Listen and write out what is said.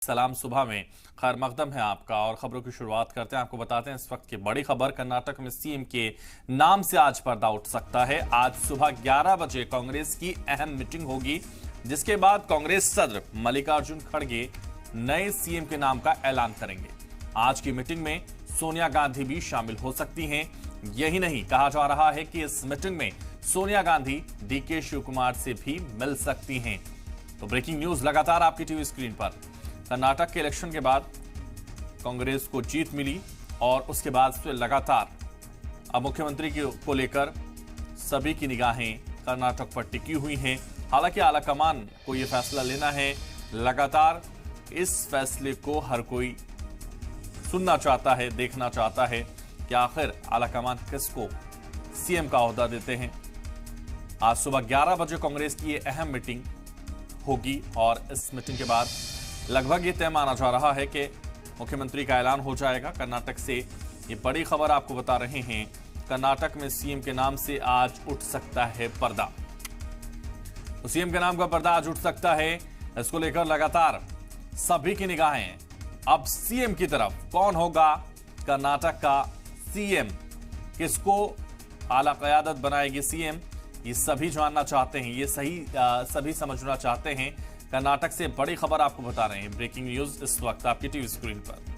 सलाम सुबह में खैर मकदम है आपका। और खबरों की शुरुआत करते हैं। आपको बताते हैं इस वक्त की बड़ी खबर, कर्नाटक में सीएम के नाम से आज पर्दा उठ सकता है। आज सुबह 11 बजे कांग्रेस की अहम मीटिंग होगी, जिसके बाद कांग्रेस सदर मल्लिकार्जुन खड़गे नए सीएम के नाम का ऐलान करेंगे। आज की मीटिंग में सोनिया गांधी भी शामिल हो सकती हैं। यही नहीं, कहा जा रहा है कि इस मीटिंग में सोनिया गांधी डीके शिव कुमार से भी मिल सकती हैं। तो ब्रेकिंग न्यूज लगातार आपकी टीवी स्क्रीन पर। कर्नाटक के इलेक्शन के बाद कांग्रेस को जीत मिली और उसके बाद से लगातार अब मुख्यमंत्री को लेकर सभी की निगाहें कर्नाटक पर टिकी हुई हैं। हालांकि आलाकमान को यह फैसला लेना है। लगातार इस फैसले को हर कोई सुनना चाहता है, देखना चाहता है कि आखिर आलाकमान किसको सीएम का ओहदा देते हैं। आज सुबह 11 बजे कांग्रेस की यह अहम मीटिंग होगी और इस मीटिंग के बाद लगभग ये तय माना जा रहा है कि मुख्यमंत्री का ऐलान हो जाएगा। कर्नाटक से ये बड़ी खबर आपको बता रहे हैं। कर्नाटक में सीएम के नाम से आज उठ सकता है पर्दा। तो सीएम के नाम का पर्दा आज उठ सकता है। इसको लेकर लगातार सभी की निगाहें अब सीएम की तरफ। कौन होगा कर्नाटक का सीएम, किसको आला क़यादत बनाएगी सीएम, ये सभी जानना चाहते हैं, ये सभी समझना चाहते हैं। कर्नाटक से बड़ी खबर आपको बता रहे हैं। ब्रेकिंग न्यूज इस वक्त आपकी टीवी स्क्रीन पर।